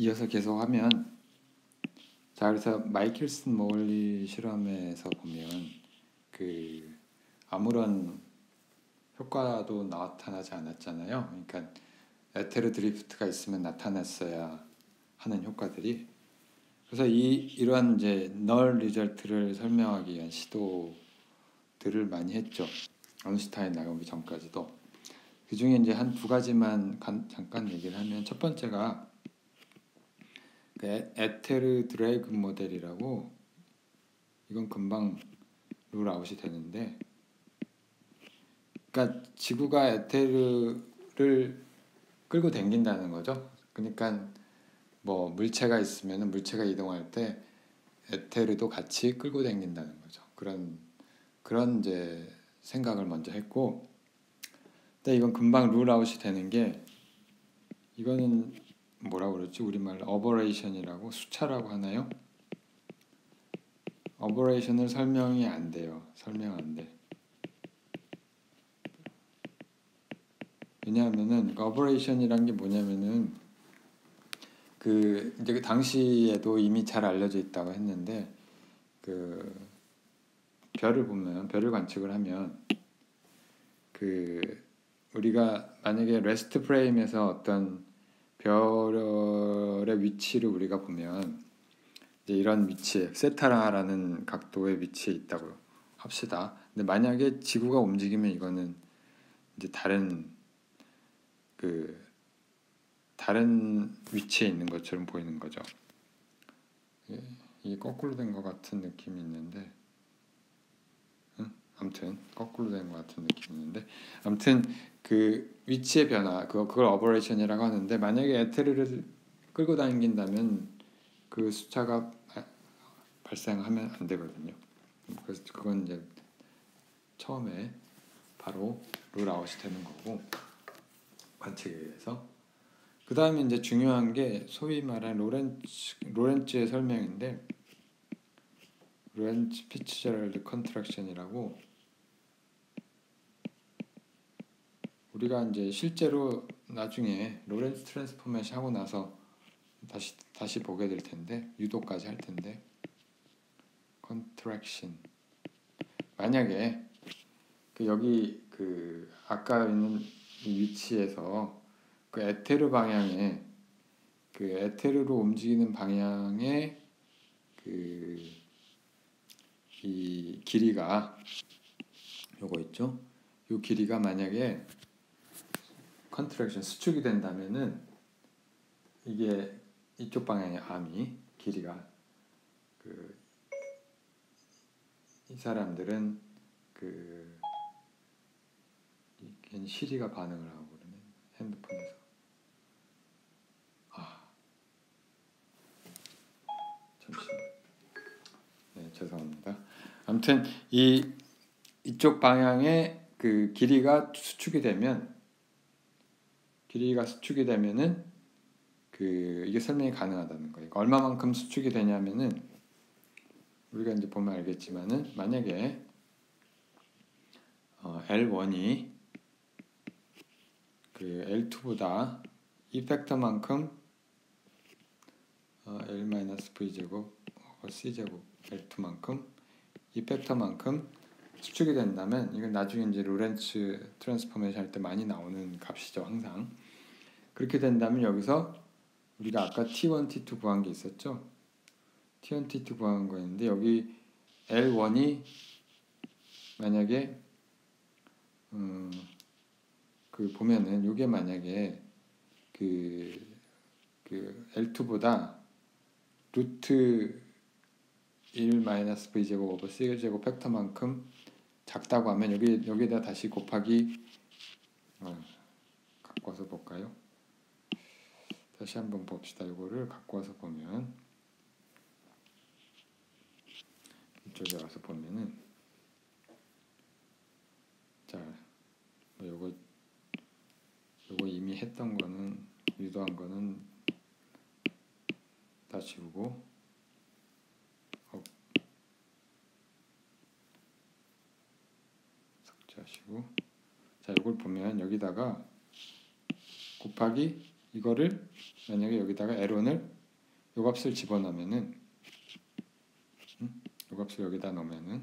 이어서 계속하면, 자, 그래서 마이켈슨 모울리 실험에서 보면 그 아무런 효과도 나타나지 않았잖아요. 그러니까 에테르 드리프트가 있으면 나타났어야 하는 효과들이. 그래서 이러한 이제 널 리절트를 설명하기 위한 시도들을 많이 했죠. 아인슈타인 나오기 전까지도. 그 중에 이제 한 두 가지만 잠깐 얘기를 하면, 첫 번째가 그 에테르 드래그 모델이라고, 이건 금방 룰아웃이 되는데, 그러니까 지구가 에테르를 끌고 다닌다는 거죠. 그러니까 뭐 물체가 있으면 물체가 이동할 때 에테르도 같이 끌고 다닌다는 거죠. 그런 이제 생각을 먼저 했고, 근데 이건 금방 룰아웃이 되는 게, 이거는 뭐라고 그러지? 우리말로 어버레이션이라고, 수차라고 하나요? 어버레이션을 설명이 안 돼요. 설명 안 돼. 왜냐하면은 어버레이션이란 게 뭐냐면은 그 이제 그 당시에도 이미 잘 알려져 있다고 했는데, 그 별을 관측을 하면 그 우리가 만약에 레스트 프레임에서 어떤 별의 위치를 우리가 보면, 이제 이런 위치에 세타라는 각도의 위치에 있다고 합시다. 근데 만약에 지구가 움직이면 이거는 이제 다른 위치에 있는 것처럼 보이는 거죠. 이게 거꾸로 된 것 같은 느낌이 있는데, 아무튼 거꾸로 된 것 같은 느낌이 있는데, 아무튼 그 위치의 변화, 그걸 어버레이션이라고 하는데, 만약에 에테르를 끌고 다닌다면 그 숫자가 발생하면 안 되거든요. 그래서 그건 이제 처음에 바로 룰아웃이 되는 거고, 관측에 의해서. 그 다음에 이제 중요한 게 소위 말하는 로렌츠의 설명인데, 로렌츠 피츠제럴드 컨트랙션이라고, 우리가 이제 실제로 나중에 로렌츠 트랜스포메이션 하고 나서 다시 보게 될 텐데, 유도까지 할 텐데, 컨트랙션. 만약에 여기 그 아까 있는 이 위치에서 그 에테르 방향에, 그 에테르로 움직이는 방향의 그 이 길이가 요거 있죠. 요 길이가 만약에 컨트랙션 수축이 된다면은, 이게 이쪽 방향의 암이 길이가, 이 사람들은 괜히 시리가 반응을 하고 그러네, 핸드폰에서. 잠시만. 네, 죄송합니다. 아무튼 이쪽 방향의 그 길이가 수축이 되면은 이게 설명이 가능하다는 거예요. 그러니까 얼마만큼 수축이 되냐면은, 우리가 이제 보면 알겠지만은, 만약에 L1이 그 L2보다 이 팩터만큼, L-V제곱 C제곱 L2만큼, 이 팩터만큼 수축이 된다면, 이건 나중에 이제 로렌츠 트랜스포메이션 할 때 많이 나오는 값이죠, 항상. 그렇게 된다면 여기서 우리가 아까 T1, T2 구한 게 있었죠. T1, T2 구한 거였는데, 여기 L1이 만약에 그 보면은 이게 만약에 그 L2보다 루트 1 마이너스 V제곱 오버 C제곱 팩터만큼 작다고 하면, 여기에다 다시 곱하기, 갖고 와서 볼까요? 다시 한번 봅시다. 이거를 갖고 와서 보면, 이쪽에 와서 보면은, 자, 요거 이미 했던 거는, 유도한 거는 다 지우고, 삭제하시고, 자, 이걸 보면 여기다가 곱하기 이거를 만약에 여기다가 L1을 요 값을 집어넣으면은 요 값을 여기다 넣으면은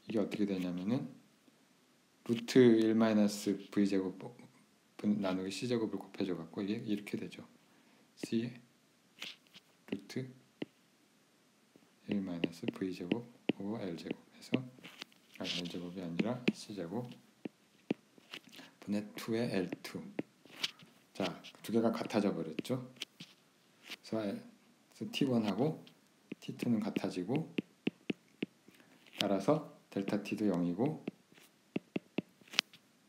이게 어떻게 되냐면은 루트 1 마이너스 v제곱 나누기 c제곱을 곱해줘 갖고 이게 이렇게 되죠. c의 루트 1 마이너스 v제곱 오버 l제곱 해서 l제곱이 아니라 c제곱 분의 2의 L2. 자, 두 개가 같아져 버렸죠. 그래서 T1하고 T2는 같아지고 따라서 델타 T도 0이고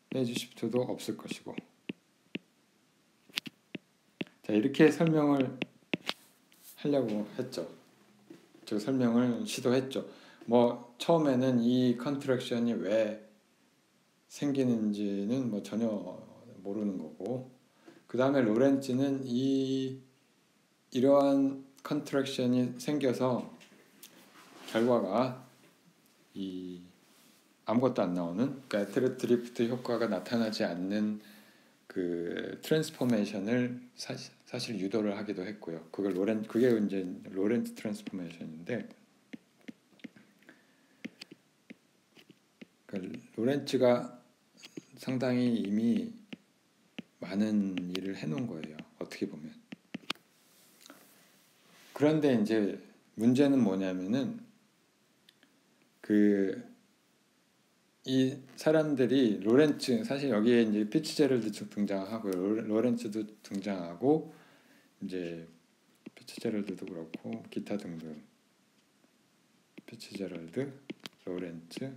페이지 시프트도 없을 것이고. 자, 이렇게 설명을 하려고 했죠. 저 설명을 시도했죠. 뭐 처음에는 이 컨트랙션이 왜 생기는지는 뭐 전혀 모르는 거고, 그 다음에 로렌츠는 이러한 컨트랙션이 생겨서 결과가 아무것도 안 나오는, 그러니까 에테르 드리프트 효과가 나타나지 않는 그 트랜스포메이션을 사실 유도를 하기도 했고요. 그게 이제 로렌츠 트랜스포메이션인데, 그러니까 로렌츠가 상당히 이미 많은 일을 해놓은 거예요. 어떻게 보면. 그런데 이제 문제는 뭐냐면은 이 사람들이 로렌츠, 사실 여기에 이제 피츠제럴드 등장하고 로렌츠도 등장하고 이제 피츠제럴드도 그렇고 기타 등등 피츠제럴드, 로렌츠,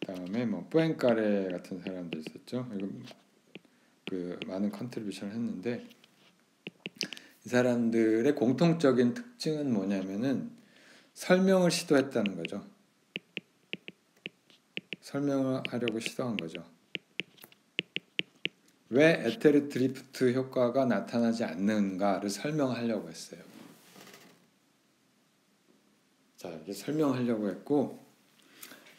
그다음에 뭐 뿌엔카레 같은 사람도 있었죠. 이거 그 많은 컨트리뷰션을 했는데 이 사람들의 공통적인 특징은 뭐냐면은 설명을 시도했다는 거죠. 설명을 하려고 시도한 거죠. 왜 에테르 드리프트 효과가 나타나지 않는가를 설명하려고 했어요. 자, 이게 설명하려고 했고,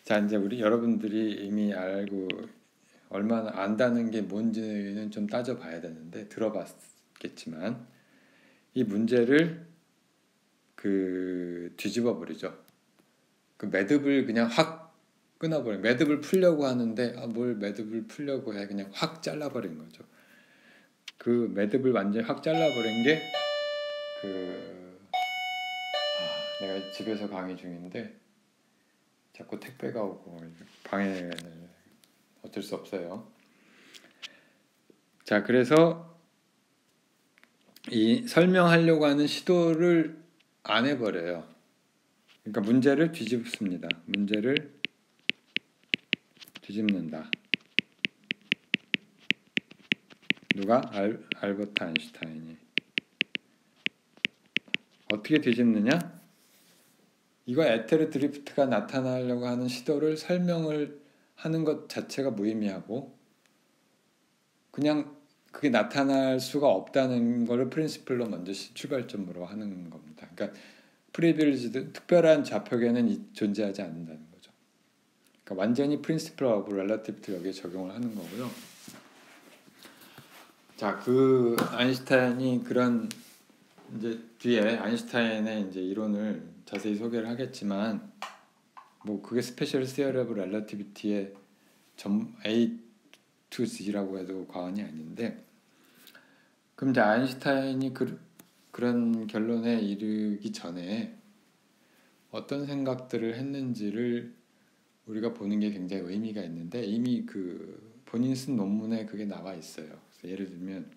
자, 이제 여러분들이 이미 알고 얼마나 안다는 게 뭔지는 좀 따져봐야 되는데 들어봤겠지만 이 문제를 뒤집어 버리죠. 그 매듭을 그냥 확 끊어버려. 매듭을 풀려고 하는데 뭘 매듭을 풀려고 해, 그냥 확 잘라버린 거죠. 그 매듭을 완전히 확 잘라버린 게 내가 집에서 강의 중인데 자꾸 택배가 오고 방해 어쩔 수 없어요. 자, 그래서 이 설명하려고 하는 시도를 안 해버려요. 그러니까 문제를 뒤집습니다. 문제를 뒤집는다. 누가? 알버트 아인슈타인이. 어떻게 뒤집느냐? 이거 에테르 드리프트가 나타나려고 하는 시도를 설명을 하는 것 자체가 무의미하고 그냥 그게 나타날 수가 없다는 거를 프린시플로 먼저 출발점으로 하는 겁니다. 그러니까 프리빌리지드 특별한 좌표계는 존재하지 않는다는 거죠. 그러니까 완전히 프린시플 오브 렐러티비티 여기에 적용을 하는 거고요. 자, 아인슈타인이 그런 이제 뒤에 아인슈타인의 이제 이론을 자세히 소개를 하겠지만 뭐 그게 스페셜 시어리 오브 렐러티비티의 A to Z라고 해도 과언이 아닌데, 그럼 이제 아인슈타인이 그런 결론에 이르기 전에 어떤 생각들을 했는지를 우리가 보는 게 굉장히 의미가 있는데 이미 본인 쓴 논문에 그게 나와 있어요. 그래서 예를 들면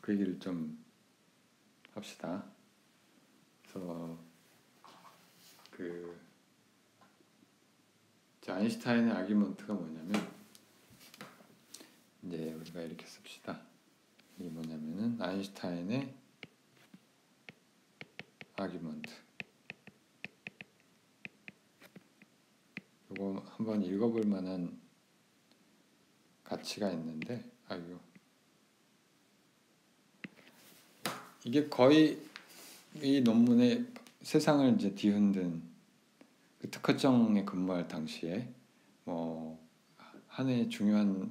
그 얘기를 좀 합시다. 그래서 아인슈타인의 아규먼트가 뭐냐면 이제 우리가 이렇게 씁시다. 이게 뭐냐면은 아인슈타인의 아규먼트. 이거 한번 읽어볼 만한 가치가 있는데, 이게 거의 이 논문의 세상을 이제 뒤흔든 특허청에 근무할 당시에 뭐 한 해 중요한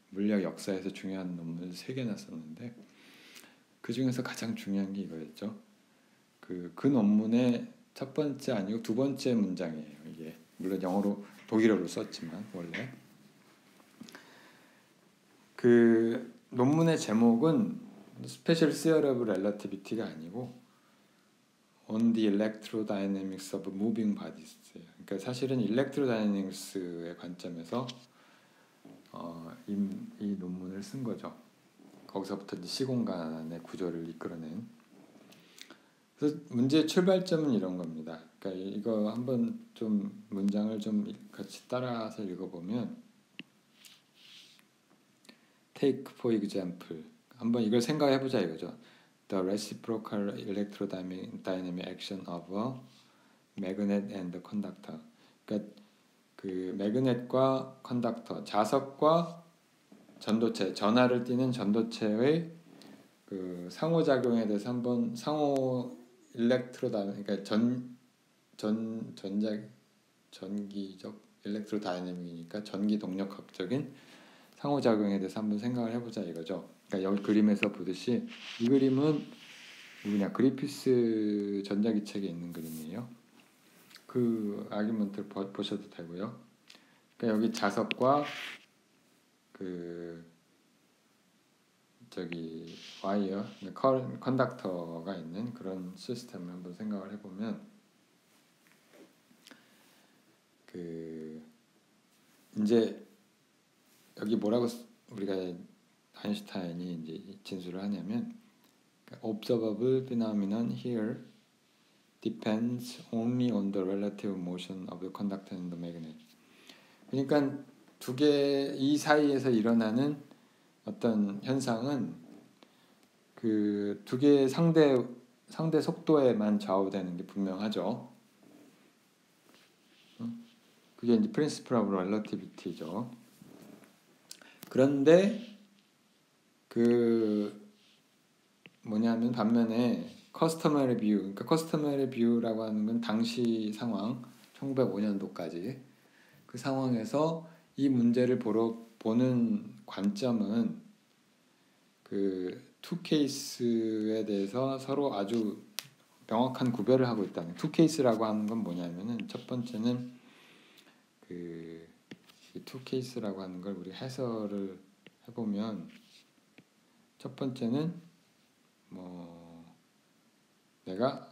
물리학 역사에서 중요한 논문을 3개나 썼는데 그 중에서 가장 중요한 게 이거였죠. 그 논문의 첫 번째 아니고 두 번째 문장이에요. 이게 물론 영어로 독일어로 썼지만 원래 그 논문의 제목은 Special Theory of Relativity가 아니고 On the Electrodynamics of Moving Bodies예요. 그러니까 사실은 Electrodynamics의 관점에서 이 논문을 쓴 거죠. 거기서부터 이제 시공간의 구조를 이끌어낸. 그래서 문제의 출발점은 이런 겁니다. 그러니까 이거 한번 좀 문장을 좀 같이 따라서 읽어보면 Take for example. 한번 이걸 생각해보자 이거죠. The reciprocal electrodynamic action of a magnet and the conductor. 그러니까 그 매그넷과 컨덕터, 자석과 전도체, 전하를 띠는 전도체의 그 상호작용에 대해서 한번 그러니까 전기적 일렉트로다이내믹이니까 전기 동력학적인 상호작용에 대해서 한번 생각을 해보자 이거죠. 그러니까 여기 그림에서 보듯이 이 그림은 그냥 그리피스 전자기책에 있는 그림이에요. 그 아규먼트를 보셔도 되고요. 그러니까 여기 자석과 그 저기 와이어, 컨덕터가 있는 그런 시스템을 한번 생각을 해보면 그 이제 여기 뭐라고 우리가 아인슈타인이 이제 진술을 하냐면 observable phenomenon here depends only on the relative motion of the conductor and the magnet. 그러니까 두 개 이 사이에서 일어나는 어떤 현상은 그 두 개의 상대 속도에만 좌우되는 게 분명하죠. 그게 이제 principle of relativity죠. 그런데 그 뭐냐면 반면에 customary view, 그러니까 customary view라고 하는 건 당시 상황 1905년도까지 그 상황에서 이 문제를 보는 관점은 그 투 케이스에 대해서 서로 아주 명확한 구별을 하고 있다는. 투 케이스라고 하는 건 뭐냐면은 첫 번째는 그 투 케이스라고 하는 걸 우리 해설을 해보면 첫 번째는 뭐 내가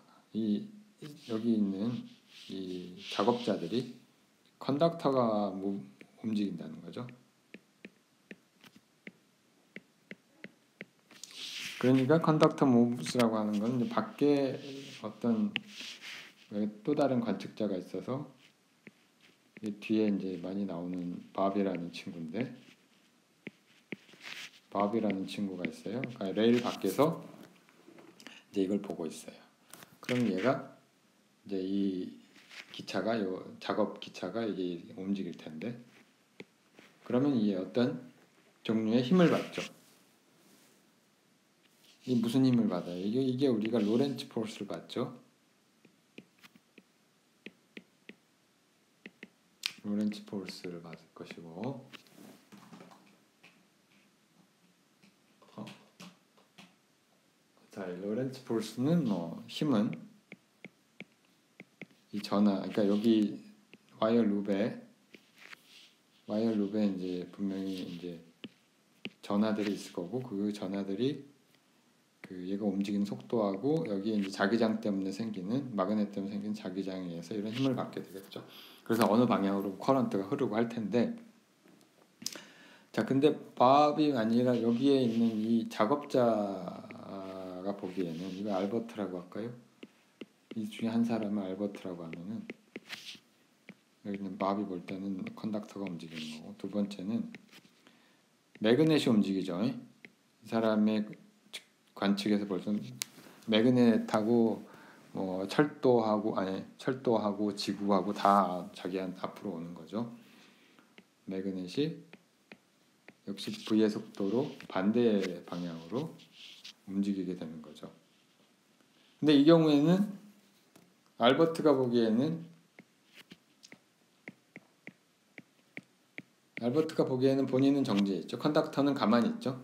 여기 있는 이 작업자들이 컨덕터가 움직인다는 거죠. 그러니까 컨덕터 무브스라고 하는 건 이제 밖에 어떤 또 다른 관측자가 있어서 뒤에 이제 많이 나오는 밥이라는 친구인데 밥이라는 친구가 있어요. 그러니까 레일 밖에서 이제 이걸 보고 있어요. 그럼 얘가 이제 이 기차가 요 작업 기차가 이게 움직일 텐데 그러면 이게 어떤 종류의 힘을 받죠. 이 무슨 힘을 받아요? 이게 우리가 로렌츠 포스를 받죠. 로렌츠 포스를 받을 것이고 자, 로렌츠 포스는 뭐 힘은 이 전하, 그러니까 여기 와이어 룹에 이제 분명히 이제 전하들이 있을 거고 그 전하들이 그 얘가 움직이는 속도하고 여기에 이제 자기장 때문에 생기는 마그넷 때문에 생기는 자기장에 의해서 이런 힘을 받게 되겠죠. 그래서 어느 방향으로 커런트가 흐르고 할 텐데 자 근데 밥이 아니라 여기에 있는 이 작업자가 보기에는 이거 알버트라고 할까요? 이 중에 한 사람을 알버트라고 하면은 여기는 밥이 볼 때는 컨덕터가 움직이는 거고 두 번째는 매그넷이 움직이죠. 이 사람의 관측에서 볼 때는 매그넷하고 뭐 철도하고 지구하고 다 자기한테 앞으로 오는 거죠. 매그넷이 역시 V의 속도로 반대 방향으로 움직이게 되는 거죠. 근데 이 경우에는 알버트가 보기에는 알버트가 보기에는 본인은 정지해 있죠. 컨덕터는 가만히 있죠.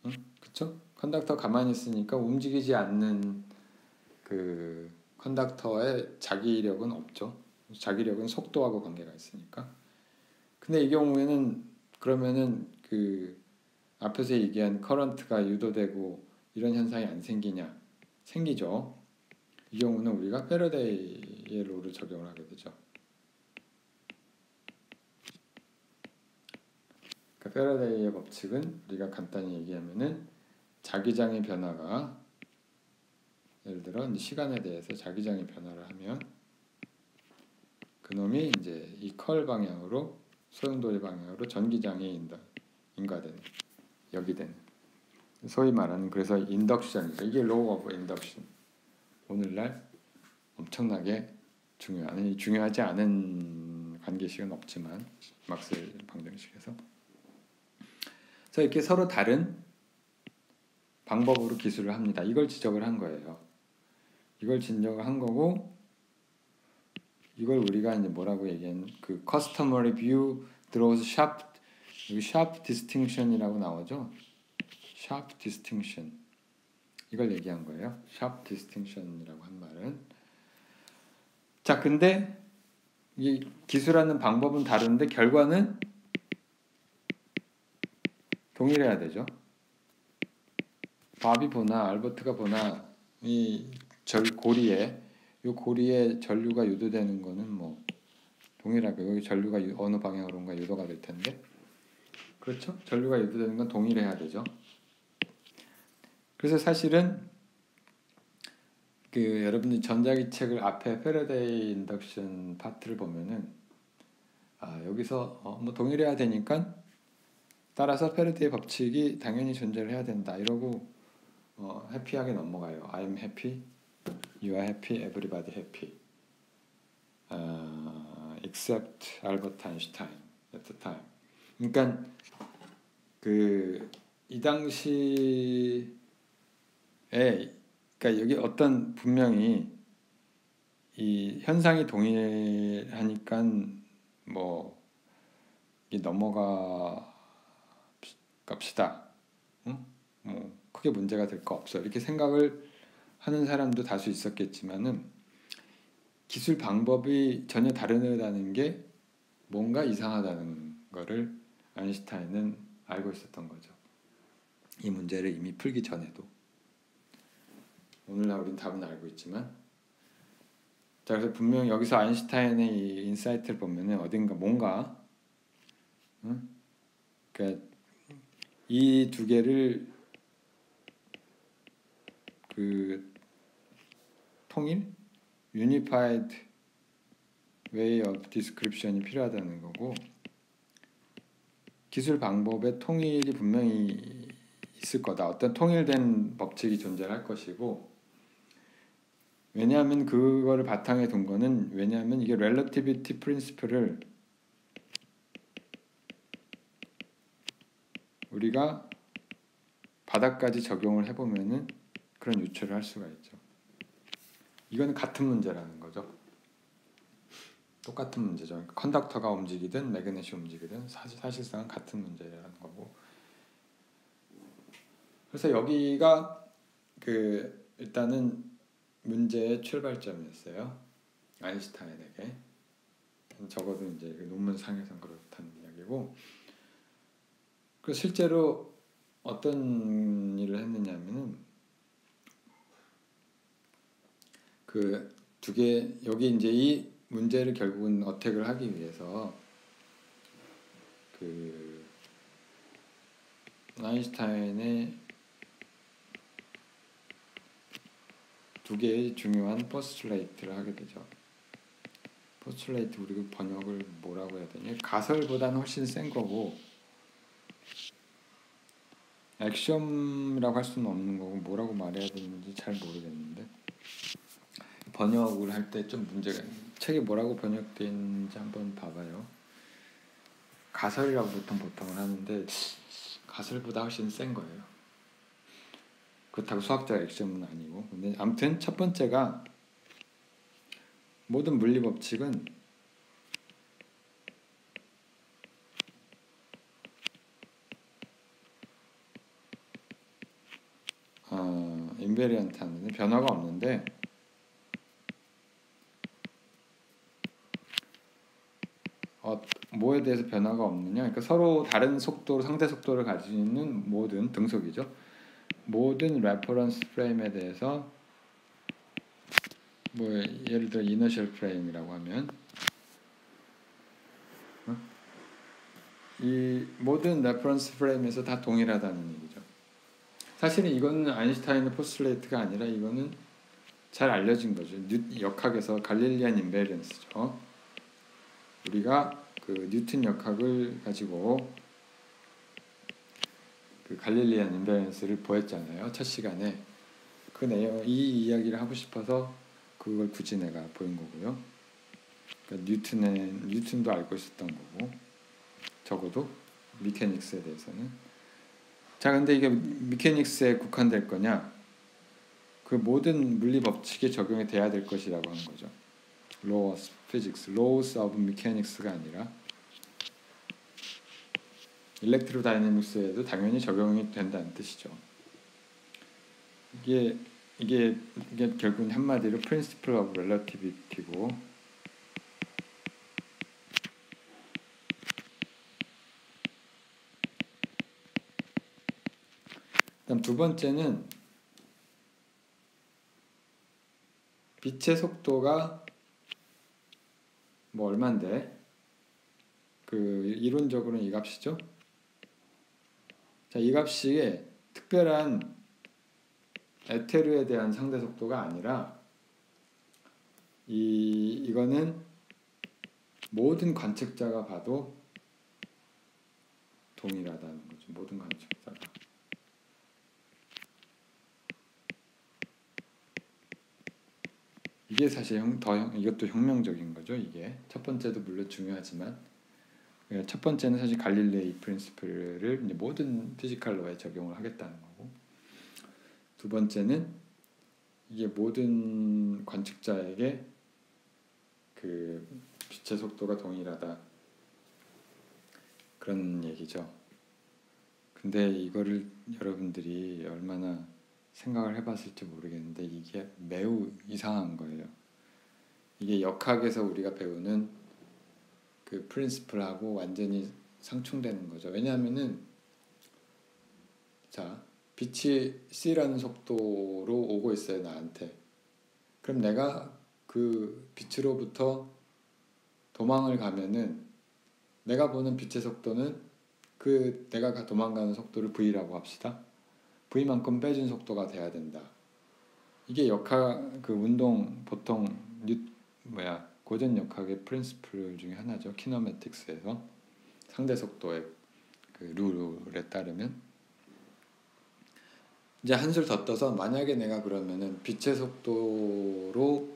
응? 그쵸? 컨덕터 가만히 있으니까 움직이지 않는 그 컨덕터의 자기력은 없죠. 자기력은 속도하고 관계가 있으니까. 근데 이 경우에는 그러면은 그 앞에서 얘기한 커런트가 유도되고 이런 현상이 안 생기냐? 생기죠. 이 경우는 우리가 패러데이의 룰을 적용을 하게 되죠. 그러니까 패러데이의 법칙은 우리가 간단히 얘기하면은 자기장의 변화가 예를 들어 이제 시간에 대해서 자기장의 변화를 하면 그놈이 이제 이 컬 방향으로 소용돌이 방향으로 전기장이 인가되는 여기 되는 소위 말하는 그래서 인덕션이죠. 이게 로우 오브 인덕션. 오늘날 엄청나게 중요하지 않은 관계식은 없지만 막스웰 방정식에서 그래서 이렇게 서로 다른 방법으로 기술을 합니다. 이걸 지적을 한 거예요. 이걸 지적을 한 거고 이걸 우리가 이제 뭐라고 얘기한 그 customary view draws sharp distinction이라고 나오죠. sharp distinction 이걸 얘기한 거예요. sharp distinction이라고 한 말은 자 근데 이 기술하는 방법은 다른데 결과는 동일해야 되죠. 밥이 보나 알버트가 보나 이 고리에 전류가 유도되는 거는 뭐 동일하게 여기 전류가 어느 방향으로인가 유도가 될 텐데 그렇죠? 전류가 유도되는 건 동일해야 되죠. 그래서 사실은 그 여러분이 전자기책을 앞에 패러데이 인덕션 파트를 보면은 여기서 뭐 동일해야 되니까 따라서 패러데이 법칙이 당연히 존재를 해야 된다 이러고 해피하게 넘어가요. I'm happy, you are happy, everybody happy. Except Albert Einstein at the time. 그러니까 그 이 당시에 그러니까 여기 어떤 분명히 이 현상이 동일하니까 뭐 넘어가 갑시다. 응? 뭐 크게 문제가 될 거 없어. 이렇게 생각을 하는 사람도 다수 있었겠지만은 기술 방법이 전혀 다르다는 게 뭔가 이상하다는 거를 아인슈타인은 알고 있었던 거죠. 이 문제를 이미 풀기 전에도. 오늘날 우리는 답은 알고 있지만 자 그래서 분명 여기서 아인슈타인의 이 인사이트를 보면은 어딘가 뭔가 그러니까 이 두 개를 그 통일 Unified Way of Description이 필요하다는 거고 기술 방법의 통일이 분명히 있을 거다. 어떤 통일된 법칙이 존재할 것이고 왜냐하면 그거를 바탕에 둔 거는 왜냐하면 이게 Relativity Principle을 우리가 바닥까지 적용을 해보면은 그런 유추를 할 수가 있죠. 이건 같은 문제라는 거죠. 똑같은 문제죠. 컨덕터가 움직이든 매그넷이 움직이든 사실상 같은 문제라는 거고. 그래서 여기가 그 일단은 문제의 출발점이었어요. 아인슈타인에게. 적어도 이제 논문상에선 그렇다는 이야기고. 그 실제로 어떤 일을 했느냐면은 그 두 개 여기 이제 이 문제를 결국은 어택을 하기 위해서 그 아인슈타인의 두 개의 중요한 포스툴레이트를 하게 되죠. 포스툴레이트 우리가 번역을 뭐라고 해야 되냐? 가설보다는 훨씬 센 거고 액션이라고 할 수는 없는 거고 뭐라고 말해야 되는지 잘 모르겠는데 번역을 할 때 좀 문제가 책이 뭐라고 번역되어 있는지 한번 봐봐요. 가설이라고 보통을 하는데 가설보다 훨씬 센 거예요. 그렇다고 수학적 액션은 아니고 근데 아무튼 첫 번째가 모든 물리 법칙은 인베리언트 하는 변화가 없는데 뭐에 대해서 변화가 없느냐? 그러니까 서로 다른 속도로 상대 속도를 가지는 모든 등속이죠. 모든 레퍼런스 프레임에 대해서 뭐 예를 들어 이너셜 프레임이라고 하면 이 모든 레퍼런스 프레임에서 다 동일하다는 얘기죠. 사실은 이거는 아인슈타인의 포스트레이트가 아니라 이거는 잘 알려진 거죠. 역학에서 갈릴리안 인베리언스죠. 우리가 그 뉴턴 역학을 가지고 그 갈릴리안 인베리언스를 보였잖아요. 첫 시간에. 그 내용 이 이야기를 하고 싶어서 그걸 굳이 내가 보인 거고요. 그러니까 뉴턴도 알고 있었던 거고 적어도 미케닉스에 대해서는. 자, 근데 이게 미케닉스에 국한될 거냐? 그 모든 물리 법칙에 적용이 돼야 될 것이라고 하는 거죠. Laws of Physics, Laws of Mechanics가 아니라 일렉트로다이내믹스에도 당연히 적용이 된다는 뜻이죠. 이게 결국은 한마디로 Principle of Relativity고, 그다음 두 번째는 빛의 속도가 뭐 얼마인데 그 이론적으로는 이 값이죠. 자, 이 값이 특별한 에테르에 대한 상대 속도가 아니라 이거는 모든 관측자가 봐도 동일하다는 거죠. 모든 관측자가. 이게 사실 이것도 혁명적인 거죠. 이게 첫 번째도 물론 중요하지만 첫 번째는 사실 갈릴레이 프린시플을 모든 피지컬 로에 적용을 하겠다는 거고, 두 번째는 이게 모든 관측자에게 그 빛의 속도가 동일하다 그런 얘기죠. 근데 이거를 여러분들이 얼마나 생각을 해봤을지 모르겠는데 이게 매우 이상한 거예요. 이게 역학에서 우리가 배우는 그 프린시플하고 완전히 상충되는 거죠. 왜냐하면은 자, 빛이 C라는 속도로 오고 있어요, 나한테. 그럼 내가 그 빛으로부터 도망을 가면은 내가 보는 빛의 속도는 그 내가 도망가는 속도를 V라고 합시다. V만큼 빼준 속도가 돼야 된다. 이게 역학 그 운동 보통 고전 역학의 프린시플 중에 하나죠. 키네매틱스에서 상대 속도의 그 룰에 따르면 이제 한술 더 떠서 만약에 내가 그러면은 빛의 속도로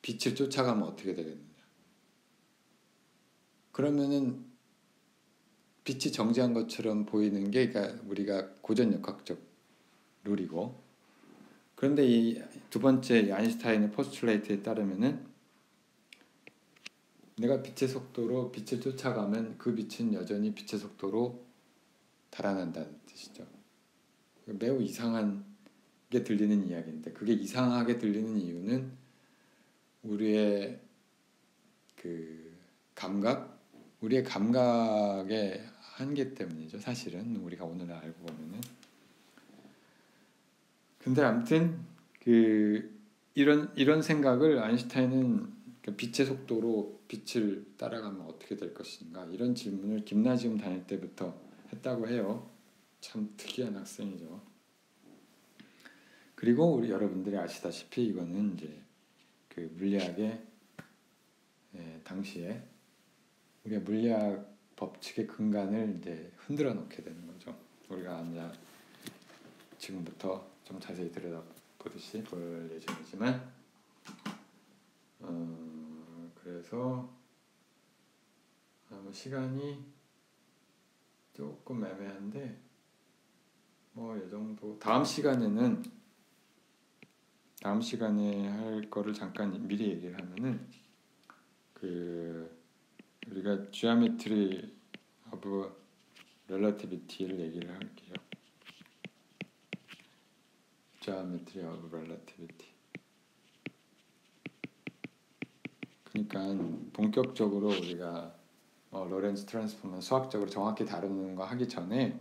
빛을 쫓아가면 어떻게 되겠느냐? 그러면은 빛이 정지한 것처럼 보이는 게 그러니까 우리가 고전 역학적 룰이고, 그런데 이 두 번째 아인슈타인의 포스트레이트에 따르면은 내가 빛의 속도로 빛을 쫓아가면 그 빛은 여전히 빛의 속도로 달아난다는 뜻이죠. 매우 이상하게 들리는 이야기인데, 그게 이상하게 들리는 이유는 우리의 그 우리의 감각의 한계 때문이죠. 사실은 우리가 오늘 알고 보면은. 근데 아무튼 이런 생각을 아인슈타인은 빛의 속도로 빛을 따라가면 어떻게 될 것인가, 이런 질문을 김나지움 다닐 때부터 했다고 해요. 참 특이한 학생이죠. 그리고 우리 여러분들이 아시다시피 이거는 이제 그 물리학의 당시에 우리가 물리학 법칙의 근간을 이제 흔들어 놓게 되는 거죠. 우리가 이제 지금부터 좀 자세히 들여다보듯이 볼 예정이지만, 그래서 시간이 조금 애매한데 뭐 이 정도. 다음 시간에 할 거를 잠깐 미리 얘기를 하면은 우리가 Geometry of Relativity를 얘기를 할게요. geometry of relativity. 그러니까 본격적으로 우리가 로렌츠 트랜스폼을 수학적으로 정확히 다루는 거 하기 전에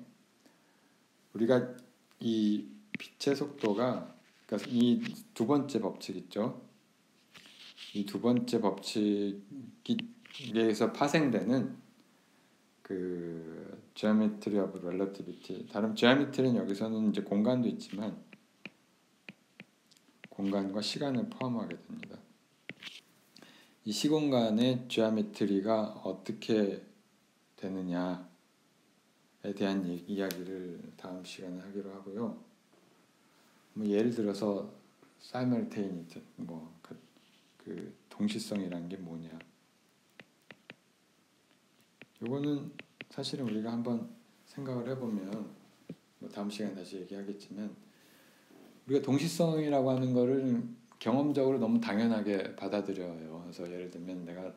우리가 이 빛의 속도가 그러니까 이 두 번째 법칙 있죠. 이 두 번째 법칙에서 파생되는 그 geometry of relativity. 다른 geometry는 여기서는 이제 공간도 있지만 공간과 시간을 포함하게 됩니다. 이 시공간의 geometry가 어떻게 되느냐에 대한 이야기를 다음 시간에 하기로 하고요. 뭐 예를 들어서 simultaneity, 그 동시성이란 게 뭐냐. 요거는 사실은 우리가 한번 생각을 해보면 뭐 다음 시간에 다시 얘기하겠지만 우리가 동시성이라고 하는 거를 경험적으로 너무 당연하게 받아들여요. 그래서 예를 들면 내가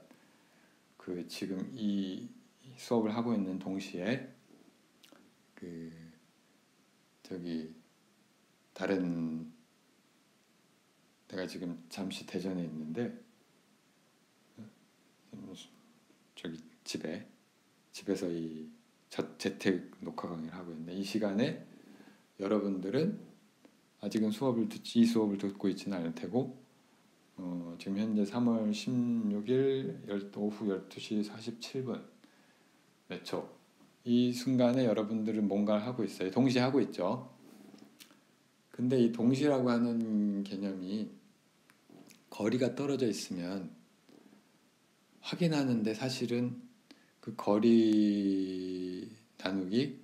그 지금 이 수업을 하고 있는 동시에 그 저기 다른 내가 지금 잠시 대전에 있는데 저기 집에서 이 재택 녹화 강의를 하고 있는데 이 시간에 여러분들은 아직은 이 수업을 듣고 있지는 않을 테고 지금 현재 3월 16일 오후 12시 47분 몇 초 이 순간에 여러분들은 뭔가를 하고 있어요. 동시에 하고 있죠. 근데 이 동시라고 하는 개념이 거리가 떨어져 있으면 확인하는데 사실은 그 거리 나누기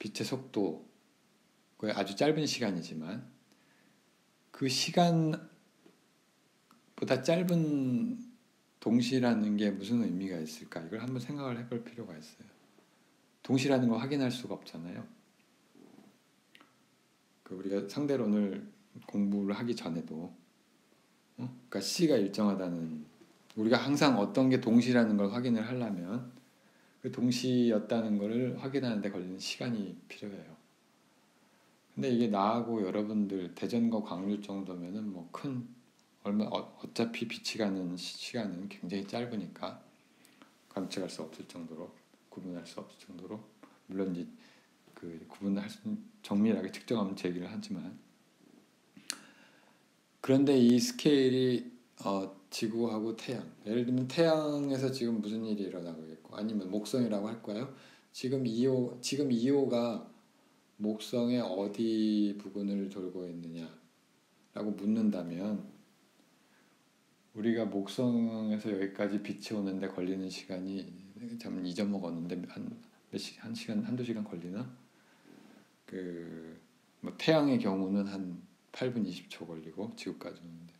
빛의 속도 그 아주 짧은 시간이지만 그 시간보다 짧은 동시라는 게 무슨 의미가 있을까? 이걸 한번 생각을 해볼 필요가 있어요. 동시라는 걸 확인할 수가 없잖아요. 그 우리가 상대론을 공부를 하기 전에도 그러니까 C가 일정하다는 우리가 항상 어떤 게 동시라는 걸 확인을 하려면 그 동시였다는 것을 확인하는 데 걸리는 시간이 필요해요. 근데 이게 나하고 여러분들 대전과 광주 정도면은 뭐 큰 어차피 빛이 가는 시간은 굉장히 짧으니까 감측할 수 없을 정도로 구분할 수 없을 정도로 물론 그 구분할 수 정밀하게 측정하면 제 얘기를 하지만 그런데 이 스케일이 지구하고 태양 예를 들면 태양에서 지금 무슨 일이 일어나고 있고 아니면 목성이라고 할까요? 지금 2호가 목성의 어디 부근을 돌고 있느냐라고 묻는다면 우리가 목성에서 여기까지 빛이 오는데 걸리는 시간이 참 잊어먹었는데 한 시간 한두 시간 걸리나? 그 뭐 태양의 경우는 한 8분 20초 걸리고 지구까지 오는데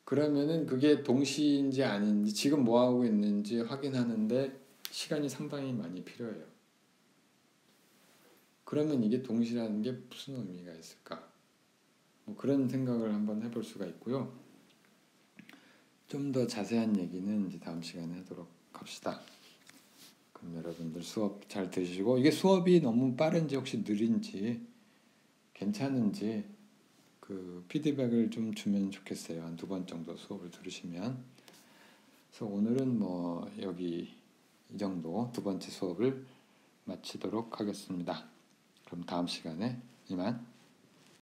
그러면은 그게 동시인지 아닌지 지금 뭐 하고 있는지 확인하는데 시간이 상당히 많이 필요해요. 그러면 이게 동시라는 게 무슨 의미가 있을까? 뭐 그런 생각을 한번 해볼 수가 있고요. 좀 더 자세한 얘기는 이제 다음 시간에 하도록 합시다. 그럼 여러분들 수업 잘 들으시고 이게 수업이 너무 빠른지 혹시 느린지 괜찮은지 그 피드백을 좀 주면 좋겠어요. 한 2번 정도 수업을 들으시면. 그래서 오늘은 뭐 여기 이 정도 2번째 수업을 마치도록 하겠습니다. 그럼 다음 시간에 이만.